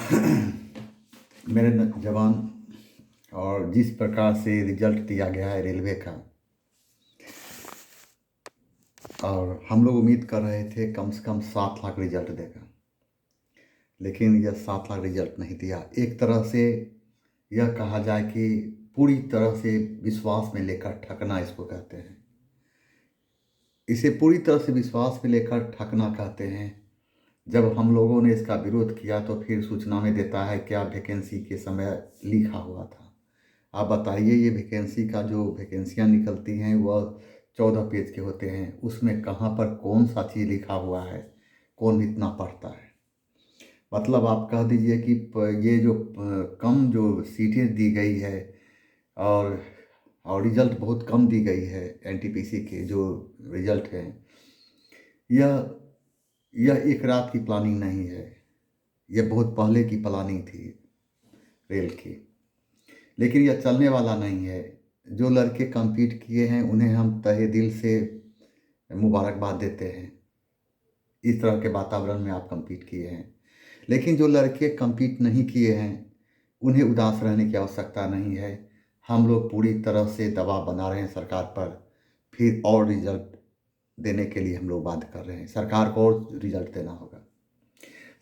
मेरे जवान, और जिस प्रकार से रिजल्ट दिया गया है रेलवे का, और हम लोग उम्मीद कर रहे थे कम से कम 7 लाख रिजल्ट देगा, लेकिन यह 7 लाख रिजल्ट नहीं दिया। एक तरह से यह कहा जाए कि पूरी तरह से विश्वास में लेकर ठगना इसको कहते हैं। इसे पूरी तरह से विश्वास में लेकर ठगना कहते हैं। जब हम लोगों ने इसका विरोध किया तो फिर सूचना में देता है क्या वैकेंसी के समय लिखा हुआ था। आप बताइए, ये वैकेंसी का जो वैकेंसियाँ निकलती हैं वह 14 पेज के होते हैं, उसमें कहाँ पर कौन सा चीज़ लिखा हुआ है, कौन इतना पढ़ता है। मतलब आप कह दीजिए कि ये जो कम जो सीटें दी गई है और रिजल्ट बहुत कम दी गई है, एनटीपीसी के जो रिजल्ट हैं, यह एक रात की प्लानिंग नहीं है, यह बहुत पहले की प्लानिंग थी रेल की। लेकिन यह चलने वाला नहीं है। जो लड़के compete किए हैं उन्हें हम तहे दिल से मुबारकबाद देते हैं, इस तरह के वातावरण में आप compete किए हैं। लेकिन जो लड़के compete नहीं किए हैं उन्हें उदास रहने की आवश्यकता नहीं है। हम लोग पूरी तरह से दबाव बना रहे हैं सरकार पर, फिर और रिजल्ट देने के लिए हम लोग बाध्य कर रहे हैं। सरकार को और रिजल्ट देना होगा,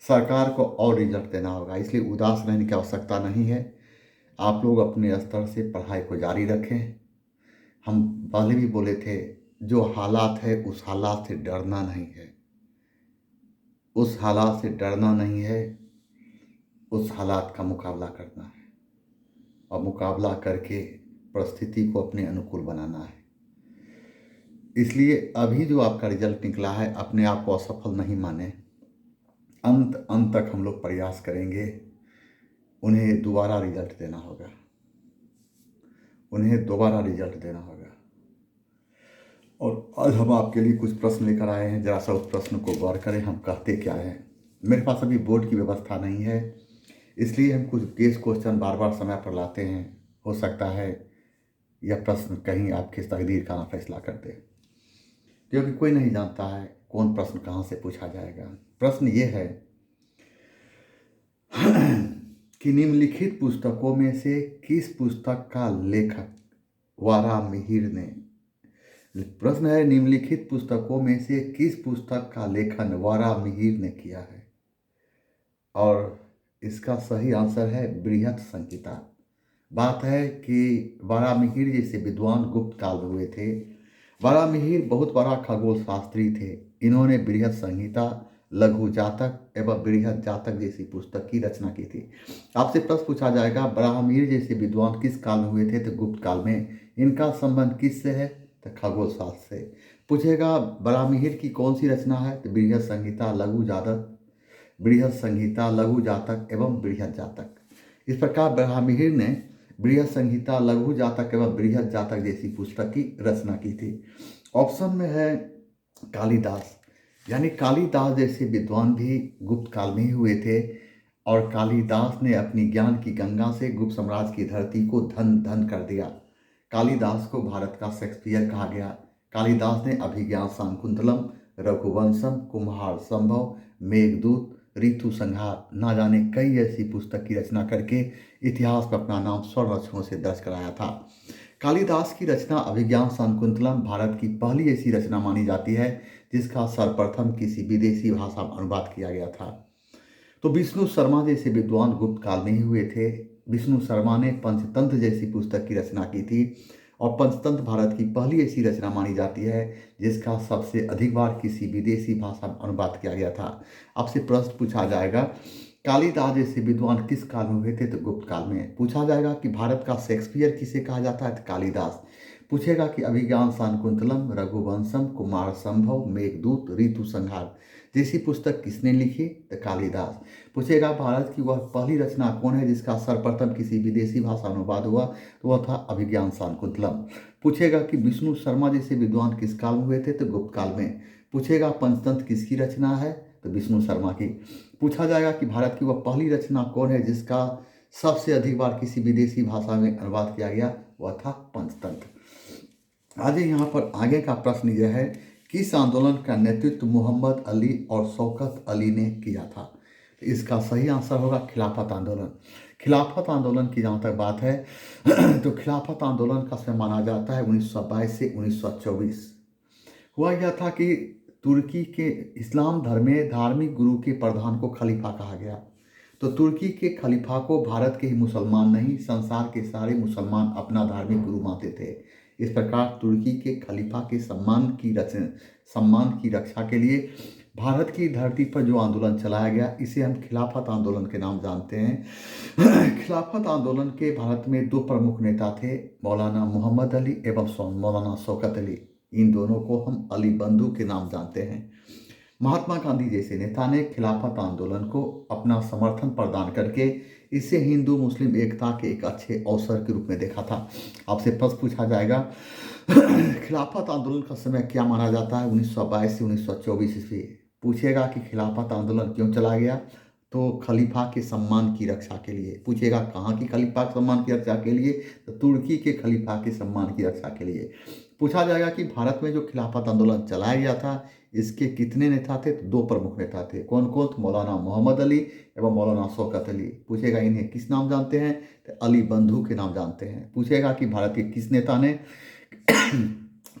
सरकार को और रिजल्ट देना होगा, इसलिए उदास रहने की आवश्यकता नहीं है। आप लोग अपने स्तर से पढ़ाई को जारी रखें। हम पहले भी बोले थे, जो हालात है उस हालात से डरना नहीं है, उस हालात से डरना नहीं है, उस हालात का मुकाबला करना है और मुकाबला करके परिस्थिति को अपने अनुकूल बनाना है। इसलिए अभी जो आपका रिजल्ट निकला है, अपने आप को असफल नहीं माने। अंत तक हम लोग प्रयास करेंगे। उन्हें दोबारा रिजल्ट देना होगा, उन्हें दोबारा रिजल्ट देना होगा। और आज हम आपके लिए कुछ प्रश्न लेकर आए हैं, जरा सा उस प्रश्न को गौर करें। हम कहते क्या है, मेरे पास अभी बोर्ड की व्यवस्था नहीं है, इसलिए हम कुछ गेस क्वेश्चन बार बार समय पर लाते हैं। हो सकता है यह प्रश्न कहीं आपके तकदीर का ना फैसला कर दे, क्योंकि कोई नहीं जानता है कौन प्रश्न कहाँ से पूछा जाएगा। प्रश्न ये है कि निम्नलिखित पुस्तकों में से किस पुस्तक का लेखक वारामिहिर ने, प्रश्न है निम्नलिखित पुस्तकों में से किस पुस्तक का लेखन वारामिहिर ने किया है, और इसका सही आंसर है बृहत संहिता। बात है कि वारामिहिर जैसे विद्वान गुप्त काल में हुए थे। वारामिहिर बहुत बड़ा खगोल शास्त्री थे। इन्होंने बृहत संहिता, लघु जातक एवं बृहत जातक जैसी पुस्तक की रचना की थी। आपसे प्रश्न पूछा जाएगा वारामिहिर जैसे विद्वान किस काल में हुए थे, तो गुप्त काल में। इनका संबंध किससे है, तो खगोल शास्त्र से। पूछेगा वारामिहिर की कौन सी रचना है, तो बृहत संहिता, लघु जातक, बृहत संहिता, लघु जातक एवं बृहत जातक। इस प्रकार वारामिहिर ने बृहत संहिता, लघु जातक एवं बृहत जातक जैसी पुस्तक की रचना की थी। ऑप्शन में है कालिदास, यानी कालिदास जैसे विद्वान भी गुप्त काल में ही हुए थे, और कालिदास ने अपनी ज्ञान की गंगा से गुप्त साम्राज्य की धरती को धन धन कर दिया। कालिदास को भारत का शेक्सपियर कहा गया। कालिदास ने अभिज्ञान शाकुंतलम, रघुवंशम, कुम्हार संभव, मेघदूत, ऋतु संहार, ना जाने कई ऐसी पुस्तक की रचना करके इतिहास में अपना नाम स्वर्ण अक्षरों से दर्ज कराया था। कालिदास की रचना अभिज्ञान शाकुंतलम भारत की पहली ऐसी रचना मानी जाती है जिसका सर्वप्रथम किसी विदेशी भाषा में अनुवाद किया गया था। तो विष्णु शर्मा जैसे विद्वान गुप्त काल में ही हुए थे। विष्णु शर्मा ने पंचतंत्र जैसी पुस्तक की रचना की थी, और पंचतंत्र भारत की पहली ऐसी रचना मानी जाती है जिसका सबसे अधिक बार किसी विदेशी भाषा में अनुवाद किया गया था। आपसे प्रश्न पूछा जाएगा कालिदास जैसे विद्वान किस काल में हुए थे, तो गुप्त काल में। पूछा जाएगा कि भारत का शेक्सपियर किसे कहा जाता है, तो कालिदास। पूछेगा कि अभिज्ञान शाकुंतलम, रघुवंशम, कुमार संभव, मेघदूत, ऋतु संहार जैसी पुस्तक किसने लिखी, तो कालिदास। पूछेगा भारत की वह पहली रचना कौन है जिसका सर्वप्रथम किसी विदेशी भाषा में अनुवाद हुआ, तो वह था अभिज्ञान शाकुंतलम। पूछेगा कि विष्णु शर्मा जैसे विद्वान किस काल में हुए थे, तो गुप्त काल में। पूछेगा पंचतंत्र किसकी रचना है, तो विष्णु शर्मा की। पूछा जाएगा कि भारत की वह पहली रचना कौन है जिसका सबसे अधिक बार किसी विदेशी भाषा में अनुवाद किया गया, वह था पंचतंत्र। आज यहाँ पर आगे का प्रश्न यह है, किस आंदोलन का नेतृत्व मोहम्मद अली और शौकत अली ने किया था। इसका सही आंसर होगा खिलाफत आंदोलन। खिलाफत आंदोलन की जहाँ तक बात है तो खिलाफत आंदोलन का समय माना जाता है 1922 से 1924। हुआ यह था कि तुर्की के इस्लाम धर्म में धार्मिक गुरु के प्रधान को खलीफा कहा गया। तो तुर्की के खलीफा को भारत के ही मुसलमान नहीं, संसार के सारे मुसलमान अपना धार्मिक गुरु मानते थे। इस प्रकार तुर्की के खलीफा के सम्मान की रक्षा के लिए भारत की धरती पर जो आंदोलन चलाया गया, इसे हम खिलाफत आंदोलन के नाम जानते हैं। खिलाफत आंदोलन के भारत में दो प्रमुख नेता थे, मौलाना मोहम्मद अली एवं मौलाना शौकत अली। इन दोनों को हम अली बंधु के नाम जानते हैं। महात्मा गांधी जैसे नेता ने खिलाफत आंदोलन को अपना समर्थन प्रदान करके इसे हिंदू मुस्लिम एकता के एक अच्छे अवसर के रूप में देखा था। आपसे प्रश्न पूछा जाएगा खिलाफत आंदोलन का समय क्या माना जाता है? 1922 से 1924 ईस्वी। पूछेगा कि खिलाफत आंदोलन क्यों चला गया? तो खलीफा के सम्मान की रक्षा के लिए। पूछेगा कहाँ की खलीफा के सम्मान की रक्षा के लिए? तो तुर्की के खलीफा के सम्मान की रक्षा के लिए। पूछा जाएगा कि भारत में जो खिलाफत आंदोलन चलाया गया था, इसके कितने नेता थे? तो दो प्रमुख नेता थे। कौन कौन? तो मौलाना मोहम्मद अली एवं मौलाना शौकत अली। पूछेगा इन्हें किस नाम जानते हैं? तो अली बंधु के नाम जानते हैं। पूछेगा कि भारत के किस नेता ने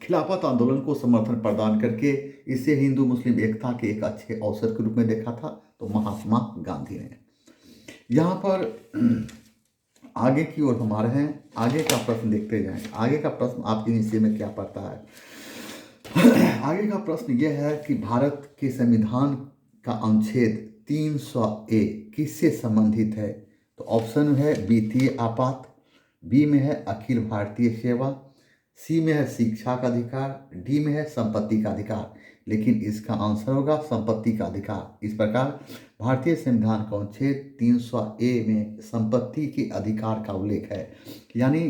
खिलाफत आंदोलन को समर्थन प्रदान करके इसे हिंदू मुस्लिम एकता के एक अच्छे अवसर के रूप में देखा था? तो महात्मा गांधी ने। यहाँ पर आगे की ओर हम आ रहे हैं। आगे का प्रश्न देखते जाएं। आगे का प्रश्न आपके हिस्से में क्या पड़ता है? आगे का प्रश्न यह है कि भारत के संविधान का अनुच्छेद 300A किससे संबंधित है? तो ऑप्शन है वित्तीय आपात, बी में है अखिल भारतीय सेवा, सी में है शिक्षा का अधिकार, डी में है संपत्ति का अधिकार। लेकिन इसका आंसर होगा संपत्ति का अधिकार। इस प्रकार भारतीय संविधान का अनुच्छेद 300A में संपत्ति के अधिकार का उल्लेख है। यानी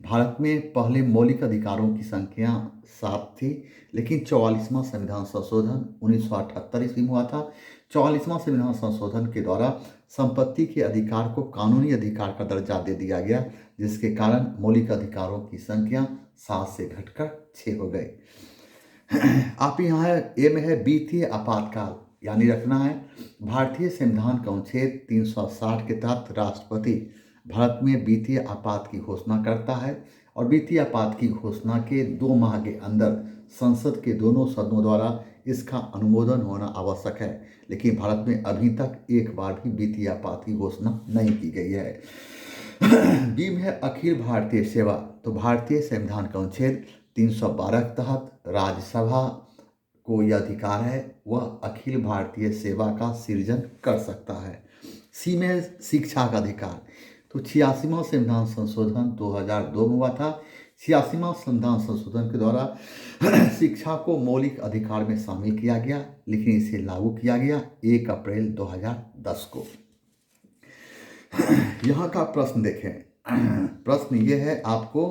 भारत में पहले मौलिक अधिकारों की संख्या 7 थी, लेकिन 44वां संविधान संशोधन 1978 ईस्वी में हुआ था। 44वां संविधान संशोधन के द्वारा संपत्ति के अधिकार को कानूनी अधिकार का दर्जा दे दिया गया, जिसके कारण मौलिक अधिकारों की संख्या 7 से घटकर 6 हो गए। आप यहाँ है ए में है वित्तीय आपातकाल, यानी रखना है भारतीय संविधान का अनुच्छेद 360 के तहत राष्ट्रपति भारत में वित्तीय आपात की घोषणा करता है और वित्तीय आपात की घोषणा के 2 माह के अंदर संसद के दोनों सदनों द्वारा इसका अनुमोदन होना आवश्यक है। लेकिन भारत में अभी तक एक बार भी वित्तीय आपात की घोषणा नहीं की गई है। बी में है अखिल भारतीय सेवा। तो भारतीय संविधान का अनुच्छेद 312 के तहत राज्यसभा को यह अधिकार है, वह अखिल भारतीय सेवा का सृजन कर सकता है। सी में शिक्षा का अधिकार। तो 86वां संविधान संशोधन 2002 में हुआ था। 86वां संविधान संशोधन के द्वारा शिक्षा को मौलिक अधिकार में शामिल किया गया, लेकिन इसे लागू किया गया 1 अप्रैल 2010 को। यहाँ का प्रश्न देखें। प्रश्न ये है आपको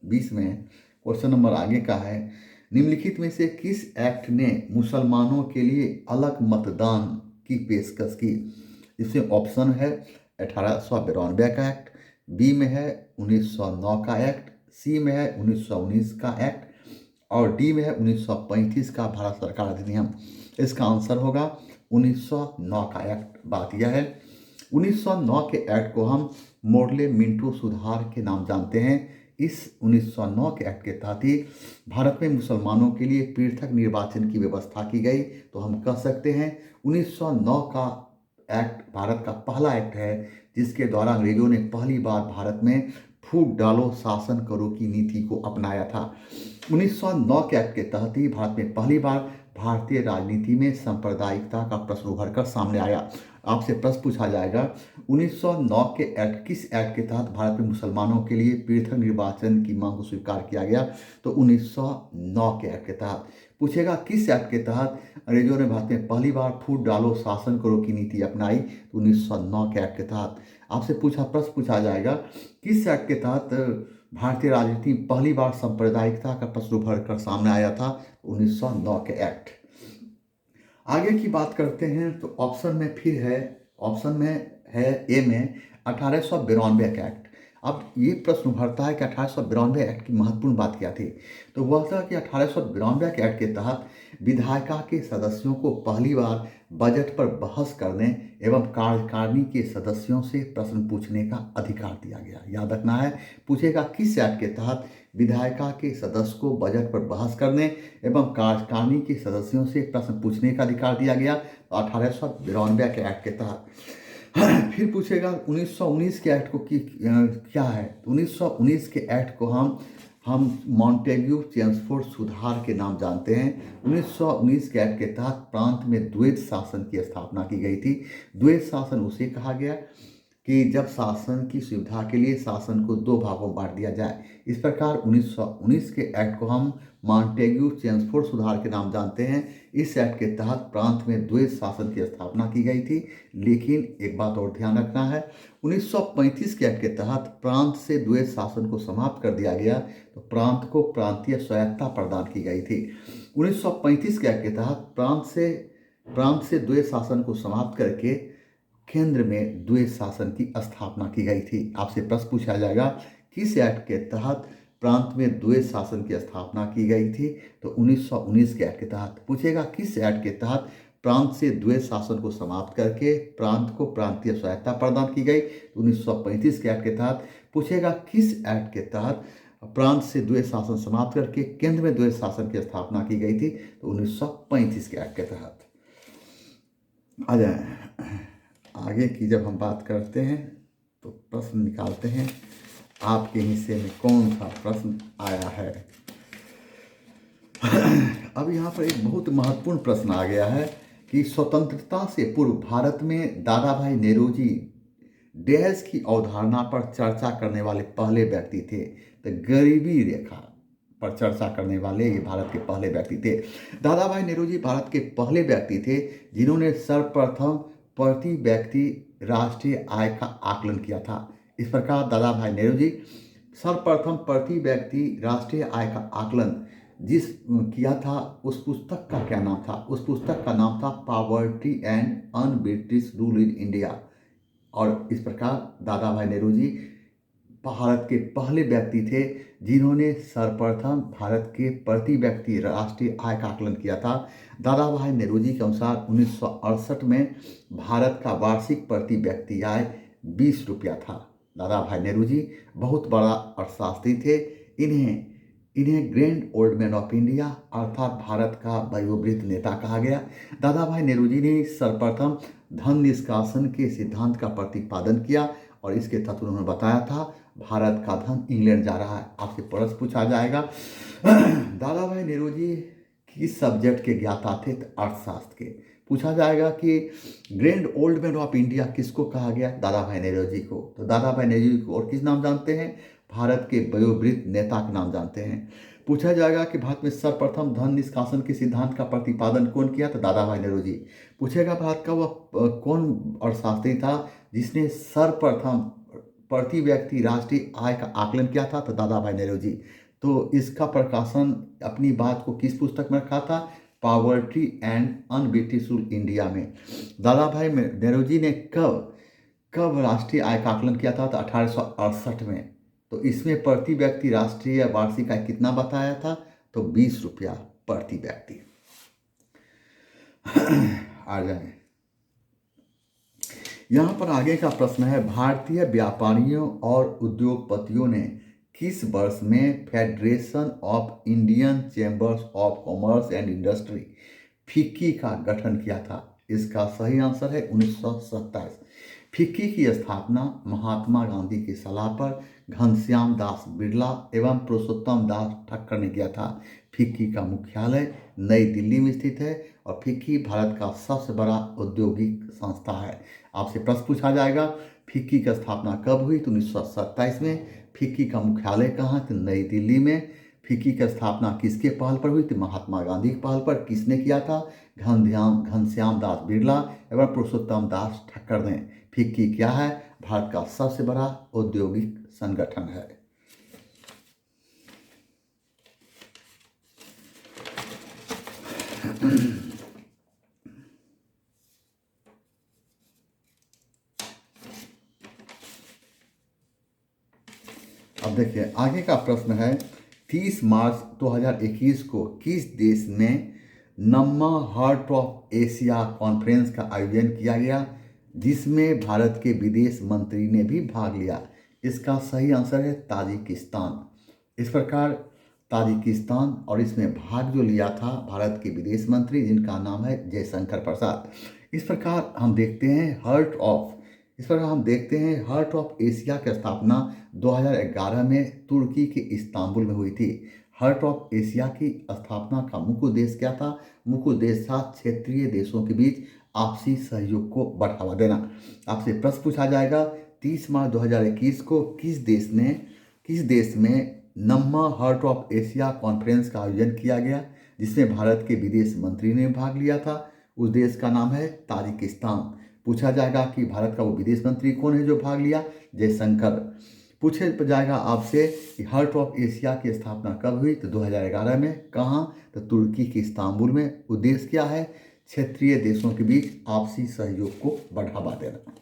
20 में, क्वेश्चन नंबर आगे का है, निम्नलिखित में से किस एक्ट ने मुसलमानों के लिए अलग मतदान की पेशकश की? इसमें ऑप्शन है 1892 का एक्ट, बी में है 1909 का एक्ट, सी में है 1919 का एक्ट और डी में है 1935 का भारत सरकार अधिनियम। इसका आंसर होगा 1909 का एक्ट। बात यह है 1909 के एक्ट को हम मोर्ले मिंटो सुधार के नाम जानते हैं। इस 1909 के एक्ट के तहत ही भारत में मुसलमानों के लिए पृथक निर्वाचन की व्यवस्था की गई। तो हम कह सकते हैं 1909 का एक्ट भारत का पहला एक्ट है जिसके द्वारा अंग्रेजों ने पहली बार भारत में फूट डालो शासन करो की नीति को अपनाया था। 1909 के एक्ट के तहत ही भारत में पहली बार भारतीय राजनीति में सांप्रदायिकता का प्रश्न उभर कर सामने आया। आपसे प्रश्न पूछा जाएगा 1909 के एक्ट किस एक्ट के तहत भारत में मुसलमानों के लिए पृथक निर्वाचन की मांग को स्वीकार किया गया? तो 1909 के एक्ट के तहत। पूछेगा किस एक्ट के तहत अंग्रेजों ने भारत में पहली बार फूट डालो शासन करो की नीति अपनाई? तो 1909 के एक्ट के तहत। आपसे प्रश्न पूछा जाएगा किस एक्ट के तहत भारतीय राजनीति में पहली बार सांप्रदायिकता का प्रश्न उभर कर सामने आया था? 1909 के एक्ट। आगे की बात करते हैं तो ऑप्शन में फिर है, ऑप्शन में है ए में 1892 का एक्ट। अब ये प्रश्न उभरता है कि 1892 एक्ट की महत्वपूर्ण बात क्या थी। तो वह था कि 1892 के एक्ट के तहत विधायिका के सदस्यों को पहली बार बजट पर बहस करने एवं कार्यकारिणी के सदस्यों से प्रश्न पूछने का अधिकार दिया गया। याद रखना है, पूछेगा किस एक्ट के तहत विधायिका के सदस्य को बजट पर बहस करने एवं कार्यकारिणी के सदस्यों से प्रश्न पूछने का अधिकार दिया गया। 1892 के एक्ट के तहत। फिर पूछेगा 1919 के एक्ट को क्या है। 1919 के एक्ट को हम मॉन्टेग्यू चेम्सफोर्ड सुधार के नाम जानते हैं। 1919 के एक्ट के तहत प्रांत में द्वैत शासन की स्थापना की गई थी। द्वैत शासन उसे कहा गया कि जब शासन की सुविधा के लिए शासन को दो भागों में बांट दिया जाए। इस प्रकार 1919 के एक्ट को हम मॉन्टेग्यू चेम्सफोर्ड सुधार के नाम जानते हैं। इस एक्ट के तहत प्रांत में द्वैत शासन की स्थापना की गई थी। लेकिन एक बात और ध्यान रखना है, 1935 के एक्ट के तहत प्रांत से द्वैत शासन को समाप्त कर दिया गया, तो प्रांत को प्रांतीय स्वायत्तता प्रदान की गई थी। 1935 के एक्ट के तहत प्रांत से द्वैत शासन को समाप्त करके केंद्र में द्वैत शासन की स्थापना की गई थी। आपसे प्रश्न पूछा जाएगा किस एक्ट के तहत प्रांत में द्वैत शासन की स्थापना की गई थी। तो 1919 के एक्ट के तहत। पूछेगा किस एक्ट के तहत प्रांत से द्वैत शासन को समाप्त करके प्रांत को प्रांतीय स्वायत्तता प्रदान की गई। 1935 के एक्ट के तहत। पूछेगा किस एक्ट के तहत प्रांत से द्वैत शासन समाप्त करके केंद्र में द्वैत शासन की स्थापना की गई थी। तो 1935 के एक्ट के तहत। आ जाए आगे की जब हम बात करते हैं तो प्रश्न निकालते हैं आपके हिस्से में कौन सा प्रश्न आया है। अब यहाँ पर एक बहुत महत्वपूर्ण प्रश्न आ गया है कि स्वतंत्रता से पूर्व भारत में दादा भाई नेहरूजी डैश की अवधारणा पर चर्चा करने वाले पहले व्यक्ति थे। तो गरीबी रेखा पर चर्चा करने वाले ये भारत के पहले व्यक्ति थे। दादा भाई नेहरूजी भारत के पहले व्यक्ति थे जिन्होंने सर्वप्रथम प्रति व्यक्ति राष्ट्रीय आय का आकलन किया था। इस प्रकार दादा भाई नेहरूजी सर्वप्रथम प्रति व्यक्ति राष्ट्रीय आय का आकलन जिस किया था, उस पुस्तक का क्या नाम था? उस पुस्तक का नाम था poverty and un British rule in India. और इस प्रकार दादा भाई नेहरूजी भारत के पहले व्यक्ति थे जिन्होंने सर्वप्रथम भारत के प्रति व्यक्ति राष्ट्रीय आय का आकलन किया था। दादा भाई नेहरूजी के अनुसार 1968 में भारत का वार्षिक प्रति व्यक्ति आय 20 रुपया था। दादा भाई नेहरूजी बहुत बड़ा अर्थशास्त्री थे। इन्हें grand old man of India अर्थात भारत का वयोवृद्ध नेता कहा गया। दादा भाई नेहरूजी ने सर्वप्रथम धन निष्कासन के सिद्धांत का प्रतिपादन किया और इसके तहत उन्होंने बताया था भारत का धन इंग्लैंड जा रहा है। आपसे प्रश्न पूछा जाएगा दादा भाई नेहरूजी किस सब्जेक्ट के ज्ञाता थे? तो अर्थशास्त्र के। पूछा जाएगा कि grand old man of India किसको कहा गया? दादा भाई नेहरूजी को। तो दादा भाई नेहरूजी को और किस नाम जानते हैं? भारत के वयोवृद्ध नेता का नाम जानते हैं। पूछा जाएगा कि भारत में सर्वप्रथम धन निष्कासन के सिद्धांत का प्रतिपादन कौन किया? तो दादा भाई नेहरूजी। पूछेगा भारत का वह कौन अर्थशास्त्री था जिसने सर्वप्रथम प्रति व्यक्ति राष्ट्रीय आय का आकलन किया था? तो दादा भाई नेहरूजी। तो इसका प्रकाशन अपनी बात को किस पुस्तक में रखा था? Poverty and un British rule India में। दादा भाई नेहरूजी ने कब राष्ट्रीय आय का आकलन किया था? तो 1868 में। तो इसमें प्रति व्यक्ति राष्ट्रीय वार्षिक आय कितना बताया था? तो 20 रुपया प्रति व्यक्ति। आ जाए यहाँ पर आगे का प्रश्न है, भारतीय व्यापारियों और उद्योगपतियों ने किस वर्ष में federation of Indian chambers of commerce and industry FICCI का गठन किया था? इसका सही आंसर है 1927। फिक्की की स्थापना महात्मा गांधी की सलाह पर घनश्याम दास बिरला एवं पुरुषोत्तम दास ठक्कर ने किया था। फिक्की का मुख्यालय नई दिल्ली में स्थित है और फिक्की भारत का सबसे बड़ा औद्योगिक संस्था है। आपसे प्रश्न पूछा जाएगा फिक्की की स्थापना कब हुई? तो 1927 में। फिक्की का मुख्यालय कहाँ? तो नई दिल्ली में। फिक्की की स्थापना किसके पहल पर हुई? तो महात्मा गांधी की पहल पर। किसने किया था? घनश्याम दास बिरला एवं पुरुषोत्तम दास ठक्कर ने। फिक्की क्या है? भारत का सबसे बड़ा औद्योगिक संगठन है। अब देखिए आगे का प्रश्न है, 30 मार्च 2021 को किस देश में नम्मा हार्ट ऑफ एशिया कॉन्फ्रेंस का आयोजन किया गया, जिसमें भारत के विदेश मंत्री ने भी भाग लिया? इसका सही आंसर है ताजिकिस्तान। इस प्रकार ताजिकिस्तान, और इसमें भाग जो लिया था भारत के विदेश मंत्री, जिनका नाम है जयशंकर प्रसाद। इस प्रकार हम देखते हैं हार्ट ऑफ एशिया की स्थापना 2011 में तुर्की के इस्तांबुल में हुई थी। हार्ट ऑफ एशिया की स्थापना का मुख्य उद्देश्य क्या था? मुख्य उद्देश्य था क्षेत्रीय देशों के बीच आपसी सहयोग को बढ़ावा देना। आपसे प्रश्न पूछा जाएगा, 30 मार्च 2021 को किस देश में नम्मा हार्ट ऑफ एशिया कॉन्फ्रेंस का आयोजन किया गया, जिसमें भारत के विदेश मंत्री ने भाग लिया था? उस देश का नाम है ताजिकिस्तान। पूछा जाएगा कि भारत का वो विदेश मंत्री कौन है जो भाग लिया? जयशंकर। पूछे जाएगा आपसे कि हार्ट ऑफ एशिया की स्थापना कब हुई? तो 2011 में। कहाँ? तो तुर्की के इस्तांबुल में। उद्देश्य क्या है? क्षेत्रीय देशों के बीच आपसी सहयोग को बढ़ावा देना।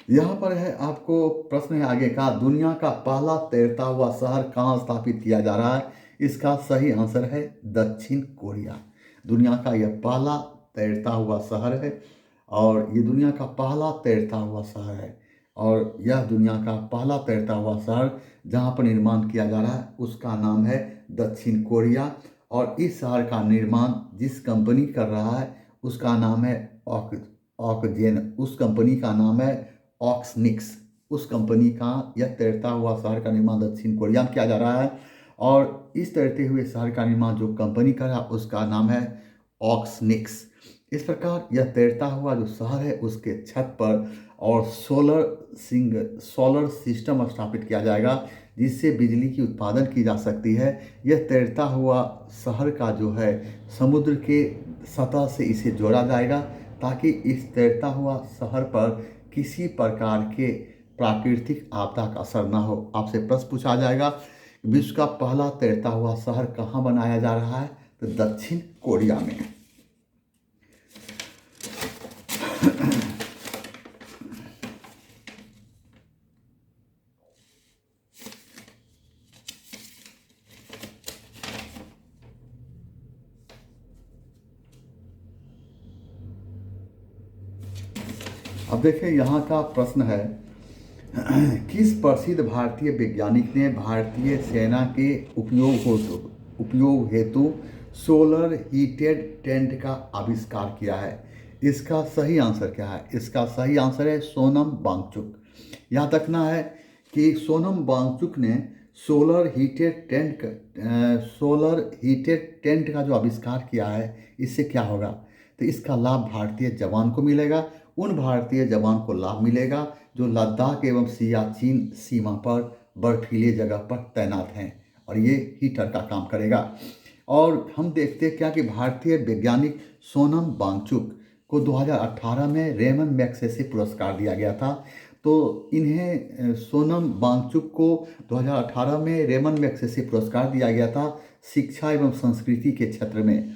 यहाँ पर है आपको प्रश्न है आगे का, दुनिया का पहला तैरता हुआ शहर कहाँ स्थापित किया जा रहा है? इसका सही आंसर है दक्षिण कोरिया। दुनिया का यह पहला तैरता हुआ शहर है, और ये दुनिया का पहला तैरता हुआ शहर है, और यह दुनिया का पहला तैरता हुआ शहर जहाँ पर निर्माण किया जा रहा है उसका नाम है दक्षिण कोरिया। और इस शहर का निर्माण जिस कंपनी कर रहा है उसका नाम है ऑक्जेन। उस कंपनी का नाम है ऑक्सनिक्स। उस कंपनी का यह तैरता हुआ शहर का निर्माण दक्षिण कोरिया में किया जा रहा है, और इस तैरते हुए शहर का निर्माण जो कंपनी कर रहा है उसका नाम है ऑक्सनिक्स। इस प्रकार यह तैरता हुआ जो शहर है उसके छत पर और सोलर सिस्टम स्थापित किया जाएगा, जिससे बिजली की उत्पादन की जा सकती है। यह तैरता हुआ शहर का जो है समुद्र के सतह से इसे जोड़ा जाएगा, ताकि इस तैरता हुआ शहर पर किसी प्रकार के प्राकृतिक आपदा का असर ना हो। आपसे प्रश्न पूछा जाएगा, विश्व का पहला तैरता हुआ शहर कहाँ बनाया जा रहा है? तो दक्षिण कोरिया में। अब देखिए यहाँ का प्रश्न है, किस प्रसिद्ध भारतीय वैज्ञानिक ने भारतीय सेना के उपयोग हेतु सोलर हीटेड टेंट का आविष्कार किया है? इसका सही आंसर क्या है? इसका सही आंसर है सोनम वांगचुक। याद रखना है कि सोनम वांगचुक ने सोलर हीटेड टेंट का जो आविष्कार किया है, इससे क्या होगा? तो इसका लाभ भारतीय जवान को मिलेगा। उन भारतीय जवान को लाभ मिलेगा जो लद्दाख एवं सियाचिन सीमा पर बर्फीले जगह पर तैनात हैं, और ये हीटर का काम करेगा। और हम देखते हैं क्या कि भारतीय वैज्ञानिक सोनम वांगचुक को 2018 में रेमन मैग्सेसे पुरस्कार दिया गया था। तो इन्हें सोनम वांगचुक को 2018 में रेमन मैग्सेसे पुरस्कार दिया गया था शिक्षा एवं संस्कृति के क्षेत्र में।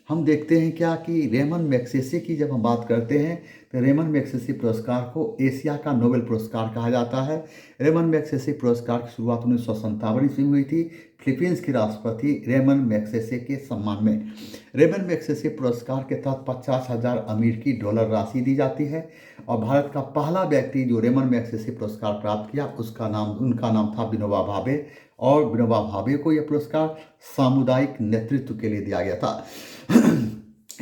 हम देखते हैं क्या कि रेमन मैग्सेसे की जब हम बात करते हैं तो रेमन मैग्सेसे पुरस्कार को एशिया का नोबेल पुरस्कार कहा जाता है। रेमन मैग्सेसे पुरस्कार की शुरुआत 1957 ईस्वी में हुई थी, फिलीपींस के राष्ट्रपति रेमन मैग्सेसे के सम्मान में। रेमन मैग्सेसे पुरस्कार के तहत 50,000 अमेरिकी डॉलर राशि दी जाती है, और भारत का पहला व्यक्ति जो रेमन मैग्सेसे पुरस्कार प्राप्त किया उनका नाम था विनोबा भावे, और विनोबा भावे को यह पुरस्कार सामुदायिक नेतृत्व के लिए दिया गया था।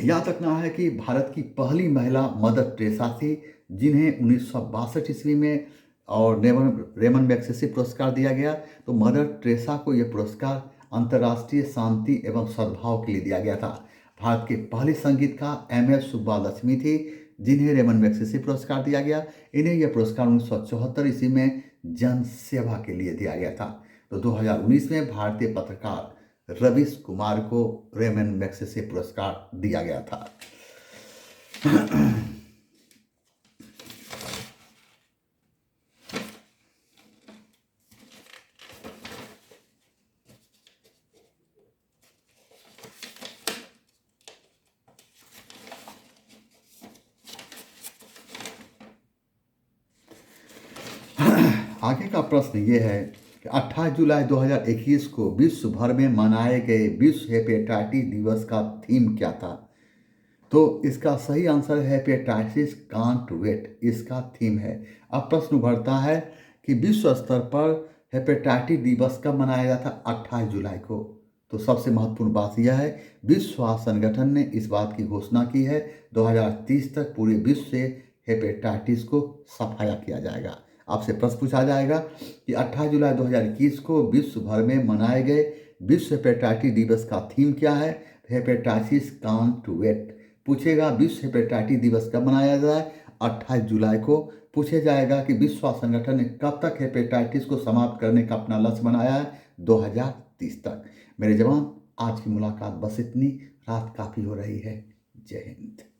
याद रखना है कि भारत की पहली महिला मदर टेरेसा थी, जिन्हें 1962 ईस्वी में और रेमन मैग्सेसे पुरस्कार दिया गया। तो मदर टेरेसा को यह पुरस्कार अंतर्राष्ट्रीय शांति एवं सद्भाव के लिए दिया गया था। भारत के पहले संगीतकार MS सुब्बालक्ष्मी थी, जिन्हें रेमन मैग्सेसे पुरस्कार दिया गया। इन्हें यह पुरस्कार 1974 ईस्वी में जन सेवा के लिए दिया गया था। तो 2019 में भारतीय पत्रकार रवीश कुमार को रेमन मैग्सेसे पुरस्कार दिया गया था। आगे का प्रश्न ये है कि 28 जुलाई 2021 को विश्व भर में मनाए गए विश्व हेपेटाइटिस दिवस का थीम क्या था? तो इसका सही आंसर है हेपेटाइटिस कांट वेट, इसका थीम है। अब प्रश्न उभरता है कि विश्व स्तर पर हेपेटाइटिस दिवस कब मनाया जाता है? 28 जुलाई को। तो सबसे महत्वपूर्ण बात यह है, विश्व स्वास्थ्य संगठन ने इस बात की घोषणा की है 2030 तक पूरे विश्व से हेपेटाइटिस को सफाया किया जाएगा। आपसे प्रश्न पूछा जाएगा कि 28 जुलाई 2021 को विश्व भर में मनाए गए विश्व हेपेटाइटिस दिवस का थीम क्या है? हेपेटाइटिस कांट वेट पूछेगा। विश्व हेपेटाइटिस दिवस कब मनाया जाए? 28 जुलाई को। पूछे जाएगा कि विश्व स्वास्थ्य संगठन ने कब तक हेपेटाइटिस को समाप्त करने का अपना लक्ष्य बनाया है? 2030 तक। मेरे जवान, आज की मुलाकात बस इतनी। रात काफ़ी हो रही है। जय हिंद।